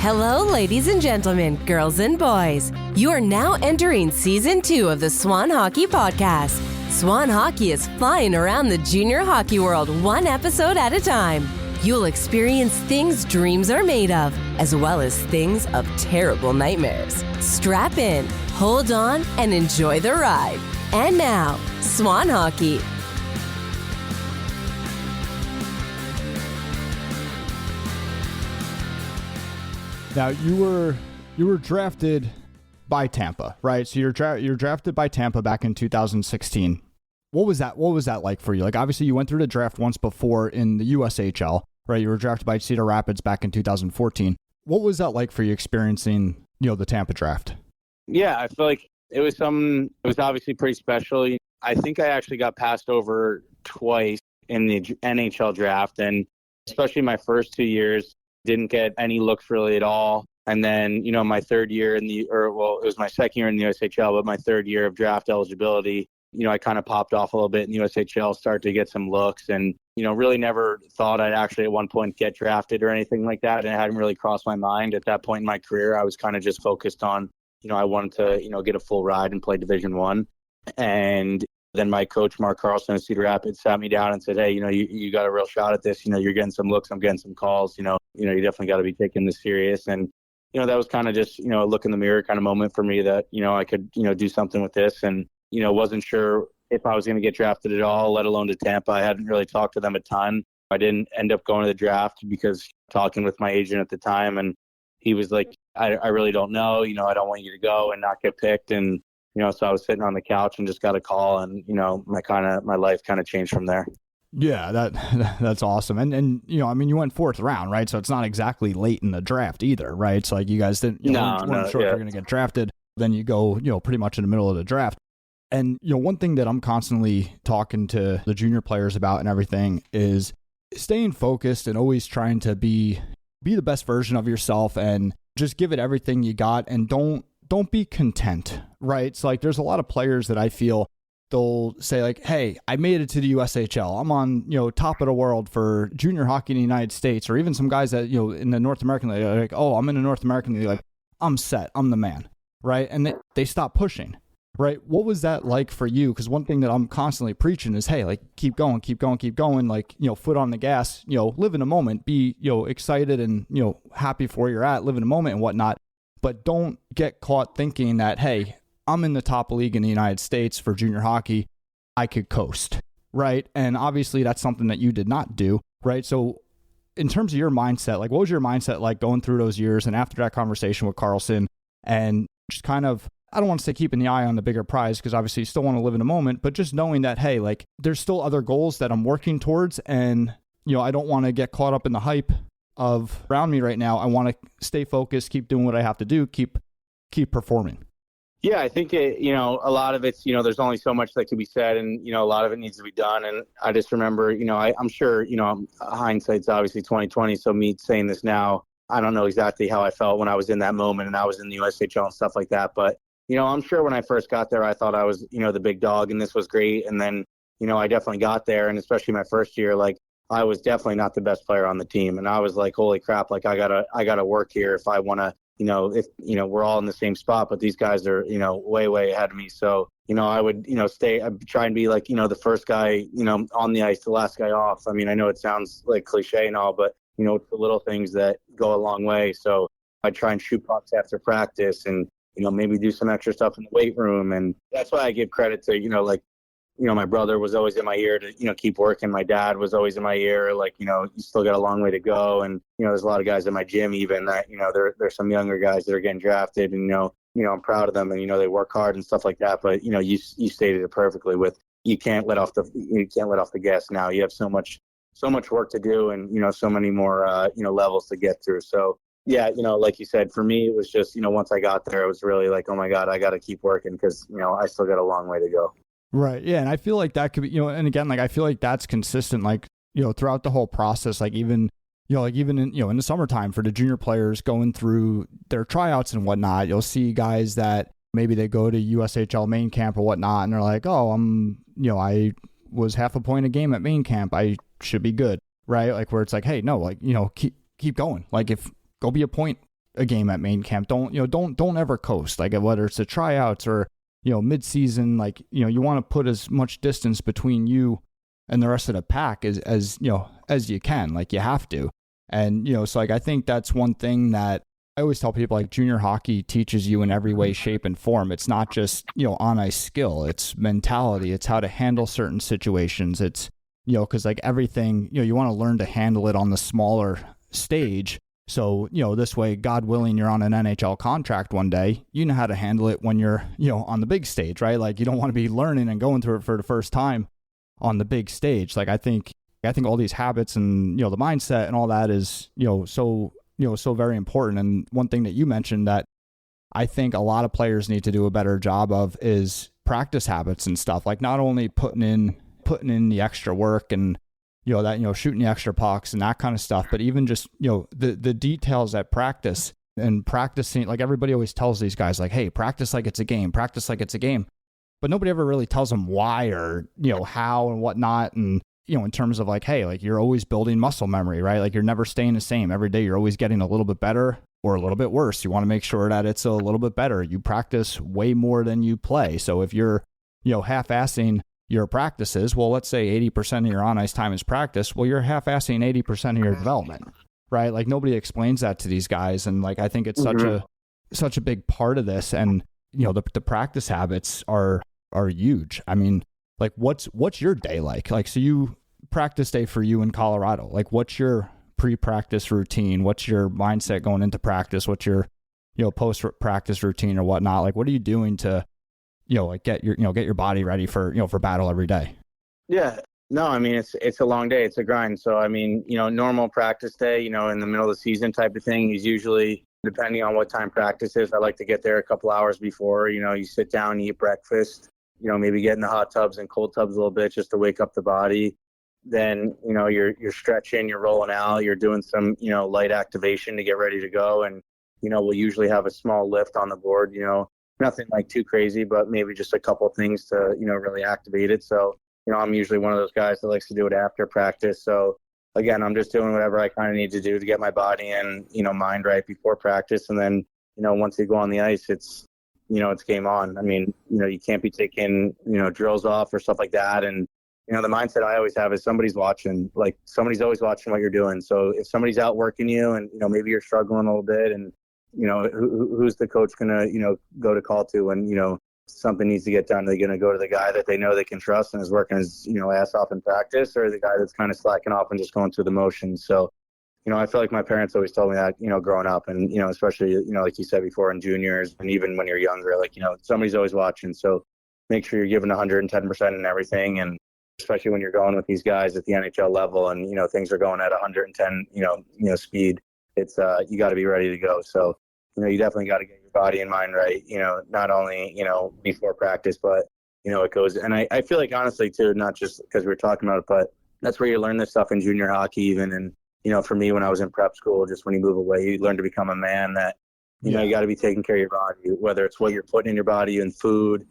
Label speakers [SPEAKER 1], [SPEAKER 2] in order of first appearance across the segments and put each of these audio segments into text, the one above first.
[SPEAKER 1] Hello, ladies and gentlemen, girls and boys. You are now entering Season 2 of the Swan Hockey Podcast. Swan Hockey is flying around the junior hockey world one episode at a time. You'll experience things dreams are made of, as well as things of terrible nightmares. Strap in, hold on, and enjoy the ride. And now, Swan Hockey.
[SPEAKER 2] Now, you were drafted by Tampa, right? So you're drafted by Tampa back in 2016. What was that like for you? Like, obviously, you went through the draft once before in the USHL, right? You were drafted by Cedar Rapids back in 2014. What was that like for you experiencing, the Tampa draft?
[SPEAKER 3] Yeah, I feel like it was obviously pretty special. I think I actually got passed over twice in the NHL draft, and especially my first 2 years, didn't get any looks really at all. And then, my third year it was my second year in the USHL, but my third year of draft eligibility, I kind of popped off a little bit in the USHL, started to get some looks, and, really never thought I'd actually at one point get drafted or anything like that. And it hadn't really crossed my mind at that point in my career. I was kind of just focused on, I wanted to, get a full ride and play Division I. And then my coach, Mark Carlson at Cedar Rapids, sat me down and said, hey, you got a real shot at this. You're getting some looks. I'm getting some calls. You definitely got to be taking this serious. And, that was kind of just, a look in the mirror kind of moment for me that, I could, do something with this. And, wasn't sure if I was going to get drafted at all, let alone to Tampa. I hadn't really talked to them a ton. I didn't end up going to the draft because talking with my agent at the time, and he was like, I really don't know. I don't want you to go and not get picked. And, so I was sitting on the couch and just got a call, and, my life kind of changed from there.
[SPEAKER 2] Yeah, that's awesome. And you went fourth round, right? So it's not exactly late in the draft either, right? It's like you guys didn't, weren't sure if you're going to get drafted. Then you go, pretty much in the middle of the draft. And, one thing that I'm constantly talking to the junior players about and everything is staying focused and always trying to be the best version of yourself and just give it everything you got, and don't be content, right? It's like there's a lot of players that I feel they'll say like, hey, I made it to the USHL. I'm on, top of the world for junior hockey in the United States, or even some guys that, in the North American League, are like, oh, I'm in the North American League, like, I'm set, I'm the man, right? And they stop pushing, right? What was that like for you? Because one thing that I'm constantly preaching is, hey, like, keep going, like, foot on the gas, live in the moment, be, excited and, happy for where you're at, live in the moment and whatnot. But don't get caught thinking that, hey, I'm in the top league in the United States for junior hockey, I could coast, right? And obviously that's something that you did not do, right? So in terms of your mindset, like, what was your mindset like going through those years and after that conversation with Carlson, and just kind of, I don't want to say keeping the eye on the bigger prize, because obviously you still want to live in the moment, but just knowing that, hey, like, there's still other goals that I'm working towards, and, I don't want to get caught up in the hype of around me right now. I want to stay focused, keep doing what I have to do, keep performing.
[SPEAKER 3] Yeah, I think a lot of it's, there's only so much that can be said, and, a lot of it needs to be done. And I just remember, I'm sure, hindsight's obviously 2020. So me saying this now, I don't know exactly how I felt when I was in that moment and I was in the USHL and stuff like that. But, I'm sure when I first got there, I thought I was, the big dog and this was great. And then, I definitely got there. And especially my first year, like, I was definitely not the best player on the team. And I was like, holy crap, like, I gotta work here if I want to, if, we're all in the same spot, but these guys are, way, way ahead of me. So, I would, I'd try and be like, the first guy, on the ice, the last guy off. I mean, I know it sounds like cliche and all, but, it's the little things that go a long way. So I'd try and shoot pucks after practice and, maybe do some extra stuff in the weight room. And that's why I give credit to, my brother was always in my ear to, keep working. My dad was always in my ear, like, you still got a long way to go. And, there's a lot of guys in my gym even that, there's some younger guys that are getting drafted and, I'm proud of them and, they work hard and stuff like that. But, you stated it perfectly with, you can't let off the gas now. You have so much work to do and, so many more, levels to get through. So, yeah, like you said, for me, it was just, once I got there, it was really like, oh my God, I got to keep working because, I still got a long way to go.
[SPEAKER 2] Right. Yeah. And I feel like that could be, and again, like, I feel like that's consistent, like, throughout the whole process, like even in the summertime for the junior players going through their tryouts and whatnot, you'll see guys that maybe they go to USHL main camp or whatnot. And they're like, oh, I was half a point a game at main camp. I should be good. Right. Like where it's like, hey, no, like, keep going. Like if go be a point a game at main camp, don't ever coast. Like whether it's the tryouts or, mid-season, like, you want to put as much distance between you and the rest of the pack as you can. Like you have to. And, so like, I think that's one thing that I always tell people, like junior hockey teaches you in every way, shape, and form. It's not just, on ice skill, it's mentality. It's how to handle certain situations. It's, because like everything, you want to learn to handle it on the smaller stage. So, this way, God willing, you're on an NHL contract one day, you know how to handle it when you're, on the big stage, right? Like you don't want to be learning and going through it for the first time on the big stage. Like I think all these habits and, the mindset and all that is, so very important. And one thing that you mentioned that I think a lot of players need to do a better job of is practice habits and stuff. Like not only putting in the extra work and, shooting the extra pucks and that kind of stuff, but even just, the details at practice and practicing. Like everybody always tells these guys like, hey, practice like it's a game, but nobody ever really tells them why or, how and whatnot. And, in terms of like, hey, like you're always building muscle memory, right? Like you're never staying the same every day. You're always getting a little bit better or a little bit worse. You want to make sure that it's a little bit better. You practice way more than you play. So if you're, half-assing your practices, well, let's say 80% of your on-ice time is practice. Well, you're half-assing 80% of your development, right? Like nobody explains that to these guys. And like, I think it's such a big part of this. And, the practice habits are huge. I mean, like what's your day like? Like, so you practice day for you in Colorado, like what's your pre-practice routine? What's your mindset going into practice? What's your, post-practice routine or whatnot? Like, what are you doing to, like get your body ready for, for battle every day?
[SPEAKER 3] Yeah, no, I mean, it's a long day. It's a grind. So, I mean, normal practice day, in the middle of the season type of thing is usually, depending on what time practice is, I like to get there a couple hours before. You sit down, eat breakfast, maybe get in the hot tubs and cold tubs a little bit just to wake up the body. Then, you're stretching, you're rolling out, you're doing some, light activation to get ready to go. And, we'll usually have a small lift on the board, nothing like too crazy, but maybe just a couple of things to, really activate it. So, I'm usually one of those guys that likes to do it after practice. So again, I'm just doing whatever I kind of need to do to get my body and, mind right before practice. And then, once you go on the ice, it's game on. I mean, you can't be taking, drills off or stuff like that. And, the mindset I always have is somebody's watching, like somebody's always watching what you're doing. So if somebody's out working you and, maybe you're struggling a little bit and, who's the coach going to, go to call to when, something needs to get done? They're going to go to the guy that they know they can trust and is working his, ass off in practice, or the guy that's kind of slacking off and just going through the motions. So, I feel like my parents always told me that, growing up and, especially, like you said before in juniors and even when you're younger, like, somebody's always watching. So make sure you're giving 110% in everything. And especially when you're going with these guys at the NHL level and, things are going at 110, speed, it's, you got to be ready to go. So, you definitely got to get your body and mind right, not only, before practice, but, it goes. And I feel like honestly too, not just because we're talking about it, but that's where you learn this stuff in junior hockey even. And, for me, when I was in prep school, just when you move away, you learn to become a man that, you got to be taking care of your body, whether it's what you're putting in your body and food,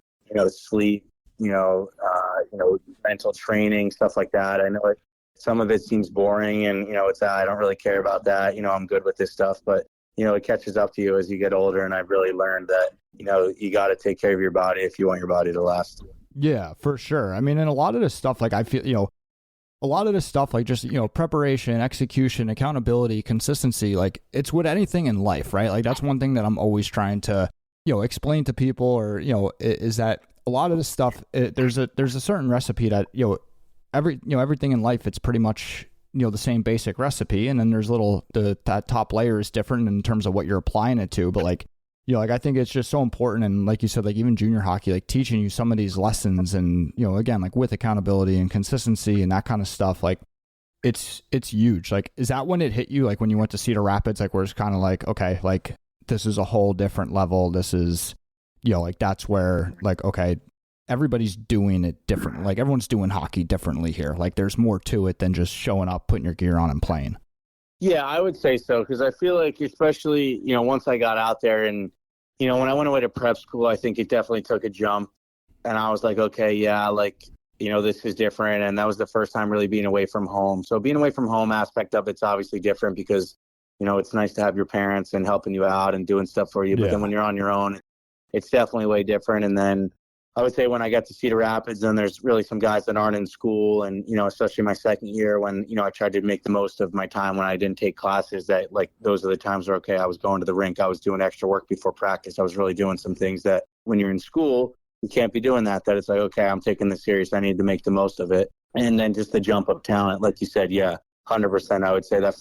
[SPEAKER 3] sleep, mental training, stuff like that. I know some of it seems boring and, it's, I don't really care about that. I'm good with this stuff, but, it catches up to you as you get older. And I've really learned that, you got to take care of your body if you want your body to last.
[SPEAKER 2] Yeah, for sure. I mean, and a lot of this stuff, like I feel, a lot of this stuff, like just, preparation, execution, accountability, consistency, like it's with anything in life, right? Like that's one thing that I'm always trying to, explain to people or, is that a lot of this stuff, there's a certain recipe that, everything in life, it's pretty much, the same basic recipe. And then there's that top layer is different in terms of what you're applying it to. But like, like I think it's just so important. And like you said, like even junior hockey, like teaching you some of these lessons and, again, like with accountability and consistency and that kind of stuff, like it's huge. Like, is that when it hit you? Like when you went to Cedar Rapids, like where it's kind of like, okay, like this is a whole different level. This is, like that's where like, okay, everybody's doing it different. Like everyone's doing hockey differently here. Like there's more to it than just showing up, putting your gear on and playing.
[SPEAKER 3] Yeah, I would say so. Cause I feel like, especially, once I got out there and, when I went away to prep school, I think it definitely took a jump and I was like, okay, yeah, like, this is different. And that was the first time really being away from home. So being away from home aspect of it's obviously different because, it's nice to have your parents and helping you out and doing stuff for you. But then when you're on your own, it's definitely way different. And then I would say when I got to Cedar Rapids, then there's really some guys that aren't in school. And, especially my second year when, I tried to make the most of my time when I didn't take classes, that like those are the times where, okay, I was going to the rink. I was doing extra work before practice. I was really doing some things that when you're in school, you can't be doing that it's like, okay, I'm taking this serious. I need to make the most of it. And then just the jump of talent, like you said, 100%. I would say that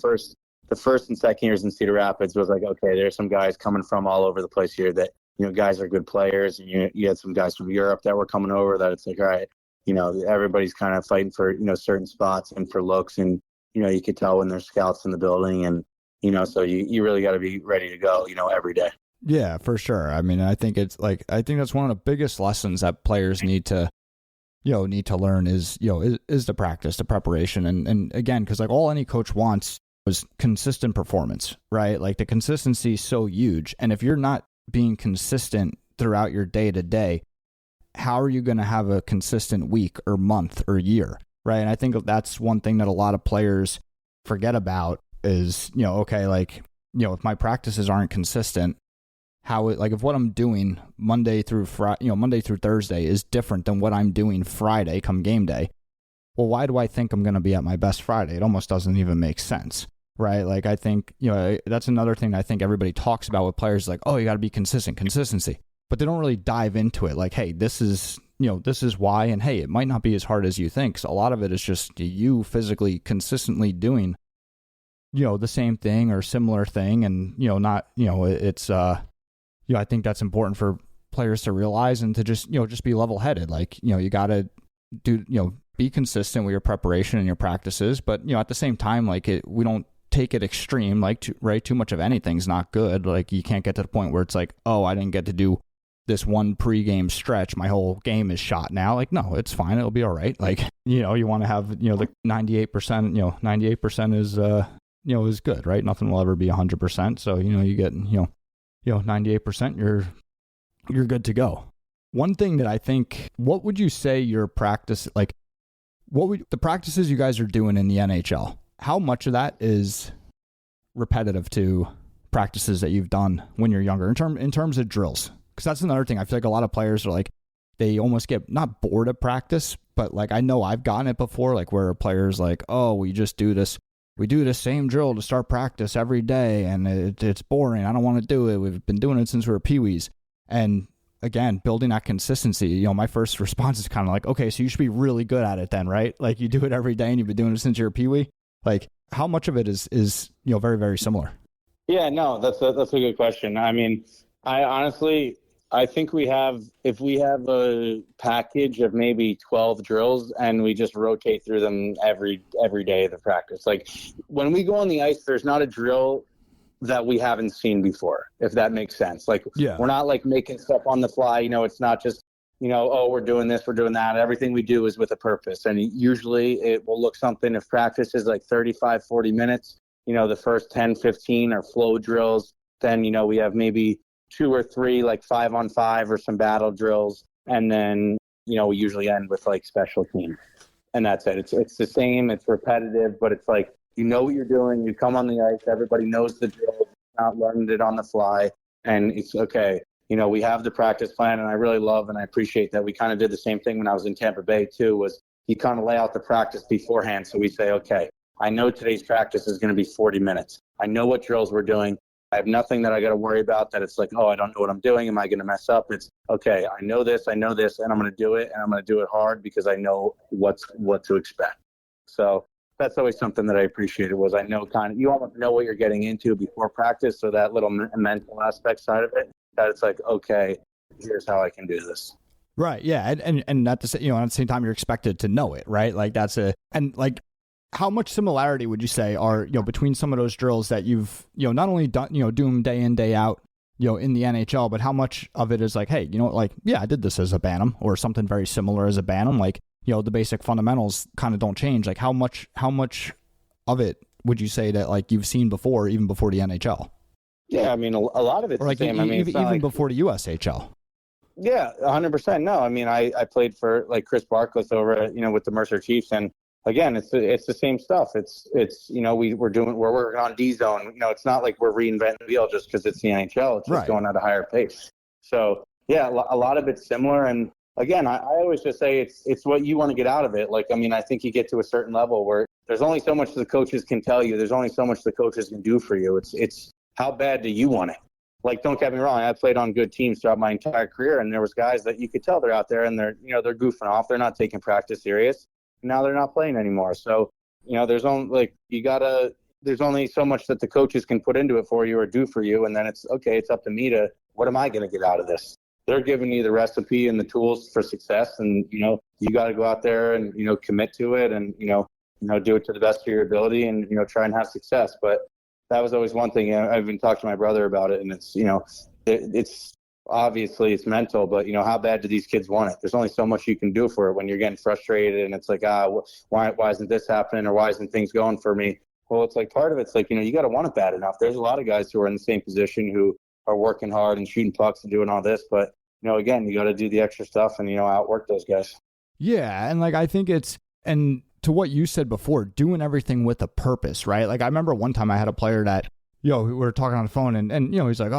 [SPEAKER 3] the first and second years in Cedar Rapids was like, okay, there's some guys coming from all over the place here that, guys are good players. And you had some guys from Europe that were coming over that it's like, all right, everybody's kind of fighting for, certain spots and for looks. And, you could tell when there's scouts in the building and, so you really got to be ready to go, every day.
[SPEAKER 2] Yeah, for sure. I mean, I think that's one of the biggest lessons that players need to learn is the practice, the preparation. And again, because like all any coach wants was consistent performance, right? Like the consistency is so huge. And if you're not being consistent throughout your day to day, how are you going to have a consistent week or month or year, right? And I think that's one thing that a lot of players forget about is, if my practices aren't consistent, if what I'm doing Monday through Thursday is different than what I'm doing Friday come game day, well, why do I think I'm going to be at my best Friday? It almost doesn't even make sense, right? Like, I think, that's another thing I think everybody talks about with players, like, oh, you got to be consistency, but they don't really dive into it. Like, hey, this is why, and hey, it might not be as hard as you think. So a lot of it is just you physically consistently doing, the same thing or similar thing. And, I think that's important for players to realize and to just be level headed. Like, you got to be consistent with your preparation and your practices, but at the same time, like we don't take it extreme, like too much of anything's not good. Like you can't get to the point where it's like, oh, I didn't get to do this one pregame stretch, my whole game is shot now. Like, no, it's fine, it'll be all right. Like, you want to have the 98%, 98% is good, right? Nothing will ever be 100%. So you get 98%, you're good to go. One thing that I think, what would you say your practice, like the practices you guys are doing in the NHL, how much of that is repetitive to practices that you've done when you're younger in terms of drills? Because that's another thing. I feel like a lot of players are like, they almost get not bored of practice, but like I know I've gotten it before, like where a player's like, oh, we just do this. We do the same drill to start practice every day, and it's boring. I don't want to do it. We've been doing it since we were peewees. And again, building that consistency, my first response is kind of like, okay, so you should be really good at it then, right? Like you do it every day and you've been doing it since you're a peewee. Like how much of it is very, very similar?
[SPEAKER 3] Yeah, no, that's a good question. I mean, I think if we have a package of maybe 12 drills and we just rotate through them every day of the practice. Like when we go on the ice, there's not a drill that we haven't seen before, if that makes sense. Like we're not like making stuff on the fly. It's not just, oh, we're doing this, we're doing that. Everything we do is with a purpose. And usually it will look something, if practice is like 35, 40 minutes, the first 10, 15 are flow drills. Then, we have maybe 2 or 3 like 5-on-5 or some battle drills, and then we usually end with like special teams, and that's it. It's the same, it's repetitive, but it's like what you're doing, you come on the ice, everybody knows the drill, not learning it on the fly, and it's okay. We have the practice plan, and I really love and I appreciate that we kind of did the same thing when I was in Tampa Bay too, was you kind of lay out the practice beforehand. So we say, okay, I know today's practice is going to be 40 minutes. I know what drills we're doing. I have nothing that I got to worry about that it's like, oh, I don't know what I'm doing. Am I going to mess up? It's okay. I know this, and I'm going to do it, and I'm going to do it hard because I know what to expect. So that's always something that I appreciated, was I know you almost know what you're getting into before practice. So that little mental aspect side of it, that it's like, okay, here's how I can do this.
[SPEAKER 2] Right. Yeah. And at the same time, you're expected to know it, right? Like how much similarity would you say are, between some of those drills that you've, not only done, do them day in, day out, in the NHL, but how much of it is like, hey, I did this as a Bantam or something very similar as a Bantam, like, the basic fundamentals kind of don't change. Like how much of it would you say that like you've seen before, even before the NHL?
[SPEAKER 3] Yeah. I mean, a lot of it's
[SPEAKER 2] like
[SPEAKER 3] the same.
[SPEAKER 2] Even before the USHL.
[SPEAKER 3] Yeah, 100%. No, I mean, I played for like Chris Barkless over, with the Mercer Chiefs, and again, it's the same stuff. It's we're working on D zone. It's not like we're reinventing the wheel just because it's the NHL. It's just going at a higher pace. So yeah, a lot of it's similar. And again, I always just say it's what you want to get out of it. Like, I mean, I think you get to a certain level where there's only so much the coaches can tell you. There's only so much the coaches can do for you. It's how bad do you want it? Like, don't get me wrong. I played on good teams throughout my entire career, and there was guys that you could tell they're out there and they're goofing off. They're not taking practice serious. Now they're not playing anymore. So, there's only there's only so much that the coaches can put into it for you or do for you. And then it's up to me to, what am I going to get out of this? They're giving you the recipe and the tools for success. And, you got to go out there and, commit to it and, do it to the best of your ability and, try and have success. But that was always one thing. I've been talking to my brother about it, and it's, it's obviously it's mental, but how bad do these kids want it? There's only so much you can do for it when you're getting frustrated and it's like, why isn't this happening, or why isn't things going for me? Well, it's like part of it's like, you got to want it bad enough. There's a lot of guys who are in the same position who are working hard and shooting pucks and doing all this, but again, you got to do the extra stuff and outwork those guys. Yeah,
[SPEAKER 2] and I think and to what you said before, doing everything with a purpose, right? Like, I remember one time I had a player that, we were talking on the phone and he's like,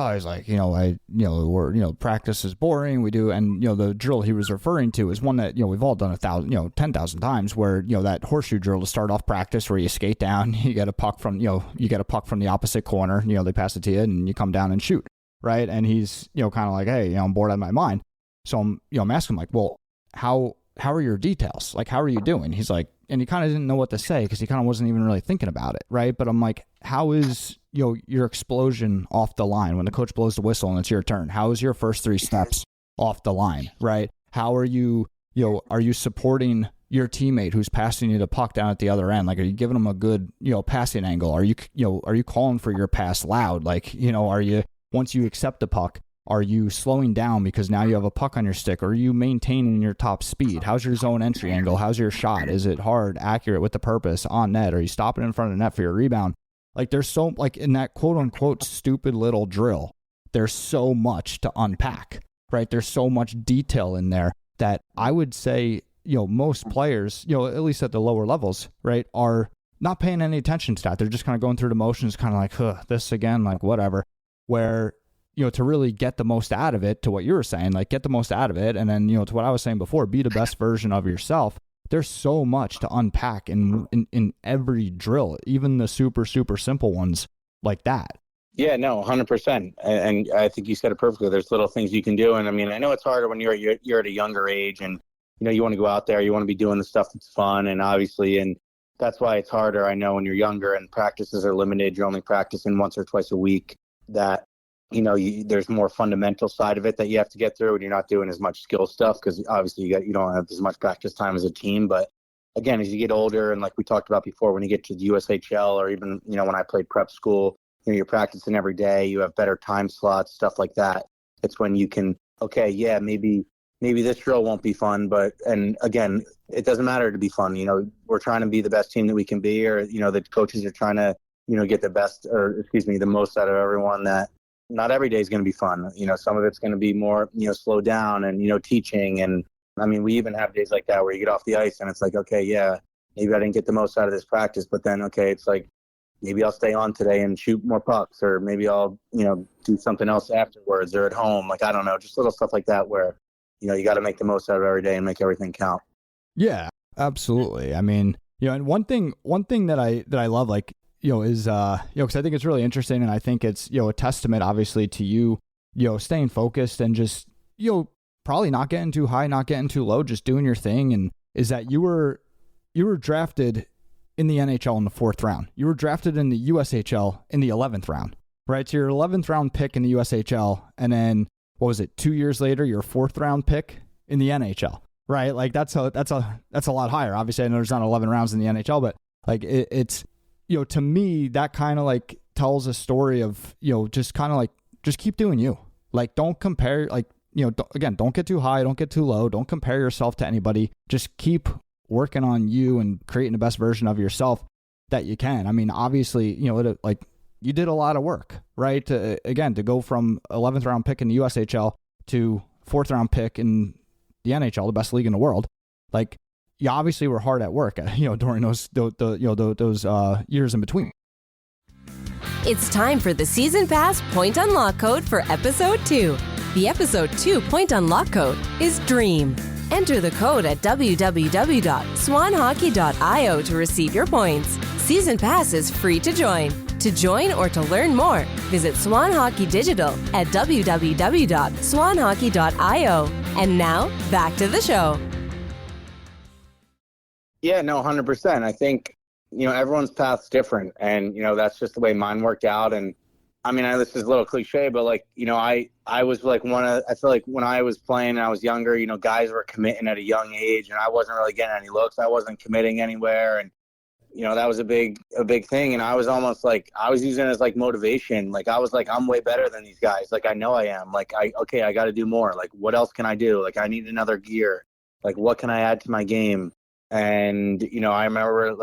[SPEAKER 2] practice is boring. We do. And, the drill he was referring to is one that, we've all done 10,000 times where, that horseshoe drill to start off practice where you skate down, you get a puck from the opposite corner, they pass it to you and you come down and shoot. Right. And he's, kind of like, hey, I'm bored out of my mind. So I'm asking him like, well, how are your details? Like, how are you doing? He's like, and he kind of didn't know what to say because he kind of wasn't even really thinking about it. Right. But I'm like, how is, your explosion off the line when the coach blows the whistle and it's your turn? How is your first 3 steps off the line? Right. How are you, are you supporting your teammate who's passing you the puck down at the other end? Like, are you giving them a good, passing angle? Are you calling for your pass loud? Like, are you, once you accept the puck, are you slowing down because now you have a puck on your stick? Or are you maintaining your top speed? How's your zone entry angle? How's your shot? Is it hard, accurate, with the purpose, on net? Are you stopping in front of the net for your rebound? Like, there's so, like, in that quote unquote stupid little drill, there's so much to unpack, right? There's so much detail in there that I would say, most players, at least at the lower levels, right, are not paying any attention to that. They're just kind of going through the motions, kind of like, this again, like, whatever. Where, to really get the most out of it, to what you were saying, like, get the most out of it. And then, to what I was saying before, be the best version of yourself. There's so much to unpack in every drill, even the super, super simple ones like that.
[SPEAKER 3] Yeah, no, 100%. And I think you said it perfectly. There's little things you can do. And I mean, I know it's harder when you're at a younger age and, you want to go out there, you want to be doing the stuff that's fun. And obviously, and that's why it's harder. I know when you're younger and practices are limited, you're only practicing once or twice a week, that, there's more fundamental side of it that you have to get through, and you're not doing as much skill stuff because obviously you don't have as much practice time as a team. But again, as you get older, and like we talked about before, when you get to the USHL or even, when I played prep school, you're practicing every day, you have better time slots, stuff like that. It's when you can, maybe this drill won't be fun, and again, it doesn't matter to be fun. We're trying to be the best team that we can be, or, the coaches are trying to, get the most out of everyone. That not every day is going to be fun. Some of it's going to be more, slow down and, teaching. And I mean, we even have days like that where you get off the ice and it's like, maybe I didn't get the most out of this practice, but then, it's like, maybe I'll stay on today and shoot more pucks, or maybe I'll, do something else afterwards or at home. Like, I don't know, just little stuff like that where, you got to make the most out of every day and make everything count.
[SPEAKER 2] Yeah, absolutely. I mean, and one thing that I love, like, is, because I think it's really interesting, and I think it's, a testament, obviously, to you, staying focused and just, probably not getting too high, not getting too low, just doing your thing. And is that you were drafted in the NHL in the 4th round. You were drafted in the USHL in the 11th round, right? So your 11th round pick in the USHL, and then, what was it, 2 years later, your 4th round pick in the NHL, right? Like, that's a lot higher. Obviously, I know there's not 11 rounds in the NHL, but like it's, to me, that kind of like tells a story of, just kind of like, just keep doing you. Like, don't compare, like, don't get too high, don't get too low, don't compare yourself to anybody. Just keep working on you and creating the best version of yourself that you can. I mean, obviously, like, you did a lot of work, right? To go from 11th round pick in the USHL to 4th round pick in the NHL, the best league in the world. Like, you obviously were hard at work, during those years in between.
[SPEAKER 1] It's time for the Season Pass Point Unlock code for Episode 2. The Episode 2 Point Unlock code is DREAM. Enter the code at www.swanhockey.io to receive your points. Season Pass is free to join. To join or to learn more, visit Swan Hockey Digital at www.swanhockey.io. And now, back to the show.
[SPEAKER 3] Yeah, no, 100%. I think, everyone's path's different. And, that's just the way mine worked out. And, this is a little cliche, but, I was, I feel like when I was playing and I was younger, guys were committing at a young age, and I wasn't really getting any looks. I wasn't committing anywhere. And, that was a big thing. And I was almost I was using it as motivation. I was I'm way better than these guys. I know I am. I got to do more. What else can I do? I need another gear. What can I add to my game? And, I remember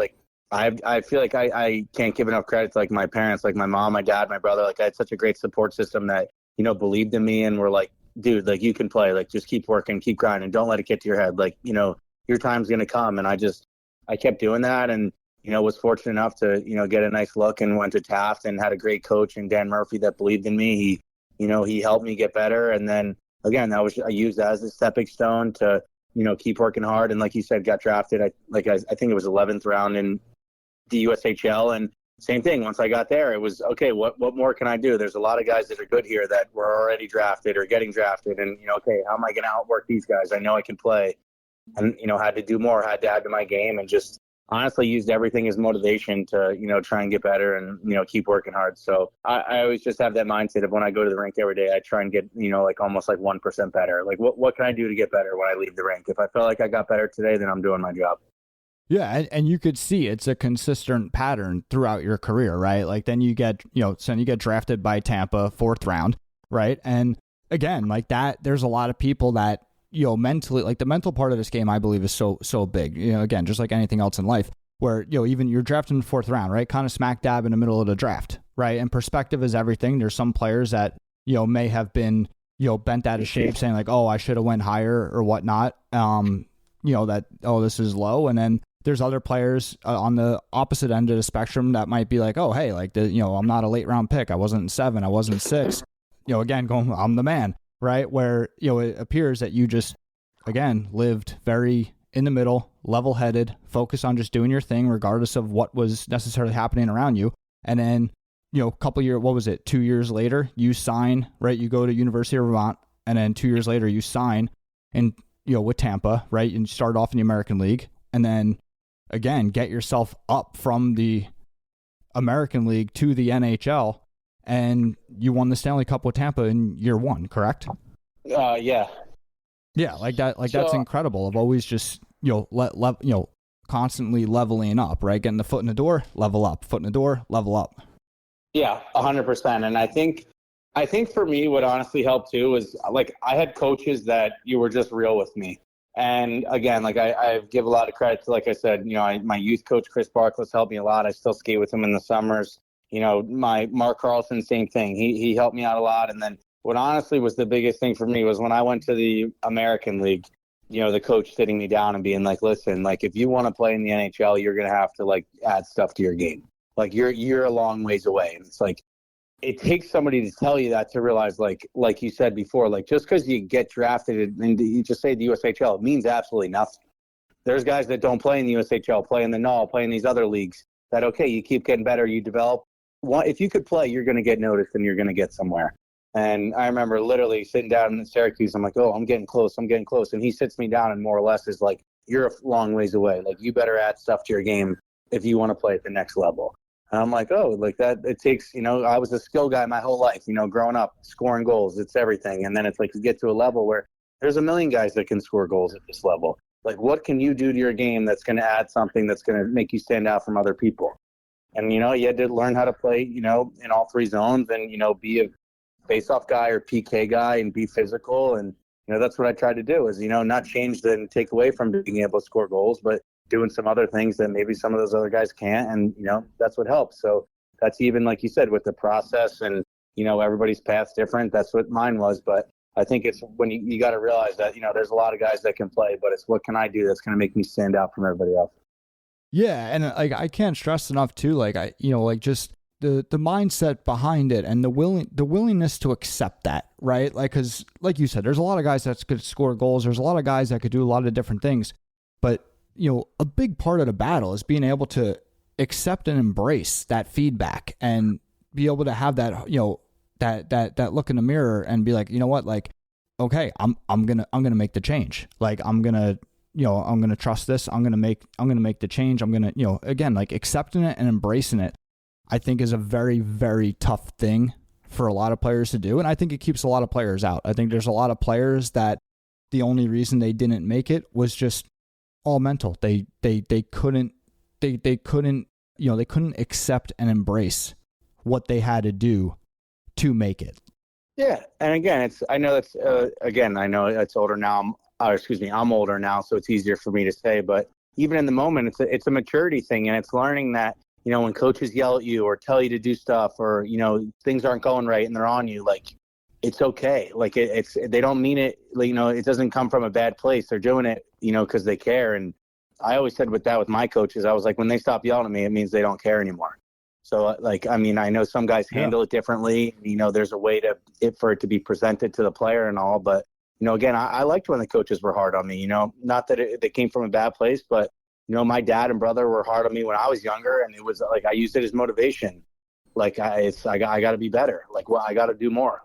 [SPEAKER 3] I feel like I can't give enough credit to my parents, my mom, my dad, my brother. I had such a great support system that, believed in me and were dude, you can play, just keep working, keep grinding. Don't let it get to your head. Your time's going to come. And I kept doing that. And, was fortunate enough to, get a nice look and went to Taft and had a great coach in Dan Murphy that believed in me. He helped me get better. And then again, I used that as a stepping stone to, keep working hard. And like you said, got drafted. I think it was 11th round in the USHL. And same thing. Once I got there, it was, okay, what more can I do? There's a lot of guys that are good here that were already drafted or getting drafted. And, okay, how am I going to outwork these guys? I know I can play. And, had to do more, had to add to my game, and just honestly used everything as motivation to, try and get better and, keep working hard. So I always just have that mindset of when I go to the rink every day, I try and get, almost 1% better. What can I do to get better when I leave the rink? If I feel like I got better today, then I'm doing my job.
[SPEAKER 2] Yeah, and you could see it's a consistent pattern throughout your career, right? Then you get, then you get drafted by Tampa, 4th round, right? And again, that, there's a lot of people that, mentally, the mental part of this game, I believe, is so big. Again, just like anything else in life, where, even you're drafted in the 4th round, right? Kind of smack dab in the middle of the draft, right? And perspective is everything. There's some players that, may have been, bent out of shape saying oh, I should have went higher or whatnot. That, oh, this is low. And then there's other players on the opposite end of the spectrum that might be oh, hey, I'm not a late round pick. I wasn't 7. I wasn't 6. Again, I'm the man. Right, where it appears that you just, again, lived very in the middle, level-headed, focused on just doing your thing regardless of what was necessarily happening around you. And then, a couple years, 2 years later, you sign, right? You go to University of Vermont, and then 2 years later, you sign, and with Tampa, right? And start off in the American League, and then again get yourself up from the American League to the NHL. And you won the Stanley Cup with Tampa in year 1, correct?
[SPEAKER 3] Yeah.
[SPEAKER 2] Yeah, that. That's incredible. Of always just constantly leveling up, right? Getting the foot in the door, level up. Foot in the door, level up.
[SPEAKER 3] Yeah, 100%. And I think for me, what honestly helped too is I had coaches that you were just real with me. And again, I give a lot of credit to, I said, my youth coach Chris Barkless helped me a lot. I still skate with him in the summers. My Mark Carlson, same thing. He helped me out a lot. And then what honestly was the biggest thing for me was when I went to the American League, the coach sitting me down and being listen, if you want to play in the NHL, you're going to have to add stuff to your game. You're a long ways away. And it's it takes somebody to tell you that to realize, like you said before, just because you get drafted and you just say the USHL, it means absolutely nothing. There's guys that don't play in the USHL, play in the NAL, play in these other leagues that, okay, you keep getting better, you develop. If you could play, you're going to get noticed and you're going to get somewhere. And I remember literally sitting down in Syracuse. I'm oh, I'm getting close. And he sits me down and more or less is you're a long ways away. You better add stuff to your game if you want to play at the next level. And I'm that it takes, I was a skill guy my whole life, growing up, scoring goals, it's everything. And then it's you get to a level where there's a million guys that can score goals at this level. What can you do to your game that's going to add something that's going to make you stand out from other people? And, you had to learn how to play, in all 3 zones and, be a face-off guy or PK guy and be physical. And, that's what I tried to do is, not change and take away from being able to score goals, but doing some other things that maybe some of those other guys can't. And, that's what helps. So that's even, like you said, with the process and, everybody's path's different. That's what mine was. But I think it's when you got to realize that, there's a lot of guys that can play, but it's what can I do that's going to make me stand out from everybody else.
[SPEAKER 2] Yeah. And I can't stress enough too, just the mindset behind it and the willingness to accept that, right? Cause like you said, there's a lot of guys that could score goals. There's a lot of guys that could do a lot of different things, but a big part of the battle is being able to accept and embrace that feedback and be able to have that, that look in the mirror and be like, you know what, okay, I'm going to make the change. I'm going to trust this. I'm going to make the change. I'm going to, again, accepting it and embracing it, I think is a very, very tough thing for a lot of players to do. And I think it keeps a lot of players out. I think there's a lot of players that the only reason they didn't make it was just all mental. They couldn't accept and embrace what they had to do to make it.
[SPEAKER 3] Yeah. And again, I know it's older now. I'm older now, so it's easier for me to say, but even in the moment, it's a maturity thing, and it's learning that, when coaches yell at you or tell you to do stuff or, things aren't going right and they're on you, it's okay. They don't mean it, it doesn't come from a bad place. They're doing it, because they care. And I always said with my coaches, I was like, when they stop yelling at me, it means they don't care anymore. So I know some guys handle it differently. There's a way for it to be presented to the player and all, but again, I liked when the coaches were hard on me, not that it came from a bad place, but my dad and brother were hard on me when I was younger, and it was I used it as motivation. I got to be better. I got to do more.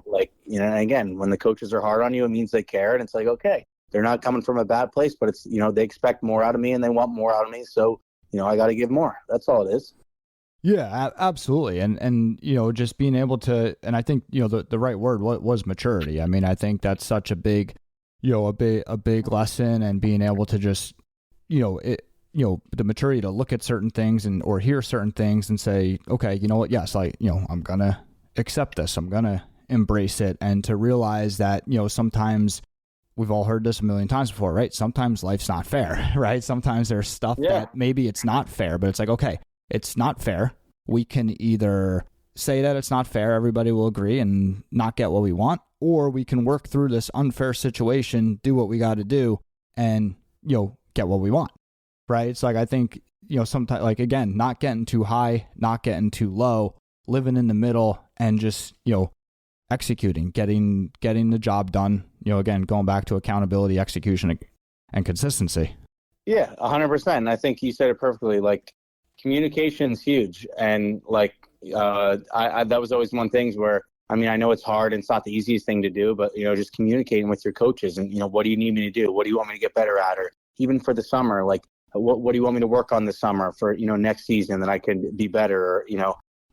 [SPEAKER 3] And again, when the coaches are hard on you, it means they care. And it's okay, they're not coming from a bad place, but it's, they expect more out of me and they want more out of me. So, I got to give more. That's all it is.
[SPEAKER 2] Yeah, absolutely. And, just being able to, and I think, the right word was maturity. I mean, I think that's such a big, a big lesson, and being able to just, the maturity to look at certain things or hear certain things and say, okay, you know what? Yes, I'm going to accept this. I'm going to embrace it. And to realize that, sometimes we've all heard this a million times before, right? Sometimes life's not fair, right? Sometimes there's stuff that maybe it's not fair, but it's okay, it's not fair. We can either say that it's not fair, everybody will agree and not get what we want, or we can work through this unfair situation, do what we got to do, and, get what we want. Right. It's I think, sometimes again, not getting too high, not getting too low, living in the middle, and just, executing, getting the job done. Again, going back to accountability, execution, and consistency. Yeah,
[SPEAKER 3] 100%. I think you said it perfectly. Communication's huge. And that was always one thing where, I know it's hard and it's not the easiest thing to do, but, just communicating with your coaches and, what do you need me to do? What do you want me to get better at? Or even for the summer, what do you want me to work on this summer for, next season that I can be better? Or,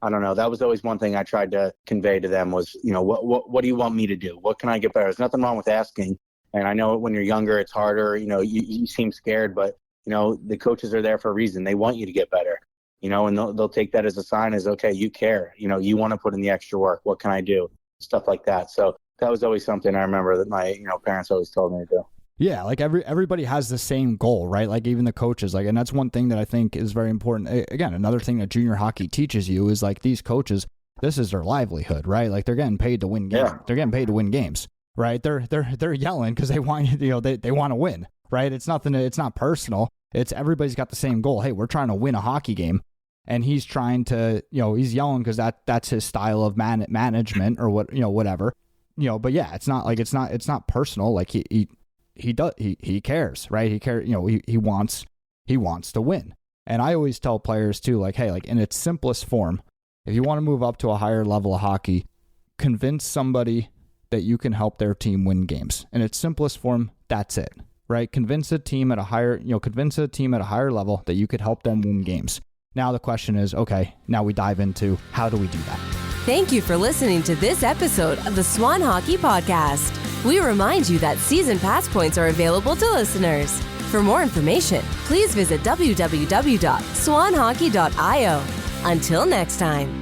[SPEAKER 3] I don't know. That was always one thing I tried to convey to them was, what do you want me to do? What can I get better? There's nothing wrong with asking. And I know when you're younger, it's harder, you seem scared, but, the coaches are there for a reason. They want you to get better, and they'll take that as a sign as, okay, you care, you want to put in the extra work. What can I do? Stuff like that. So that was always something I remember that my, parents always told me to do.
[SPEAKER 2] Yeah, everybody has the same goal, right? Even the coaches, and that's one thing that I think is very important. Again, another thing that junior hockey teaches you is these coaches, this is their livelihood, right? They're getting paid to win games. Yeah. They're getting paid to win games, right? They're yelling because they want they want to win, right? It's not personal. It's everybody's got the same goal. Hey, we're trying to win a hockey game, and he's trying to he's yelling because that's his style of management or whatever. But yeah, it's not personal. He cares, right? He cares, he wants to win. And I always tell players too, hey, in its simplest form, if you want to move up to a higher level of hockey, convince somebody that you can help their team win games. In its simplest form, that's it, right? Convince a team at a higher level that you could help them win games. Now the question is, okay, now we dive into how do we do that?
[SPEAKER 1] Thank you for listening to this episode of the Swan Hockey Podcast. We remind you that season pass points are available to listeners. For more information, please visit www.swanhockey.io. Until next time.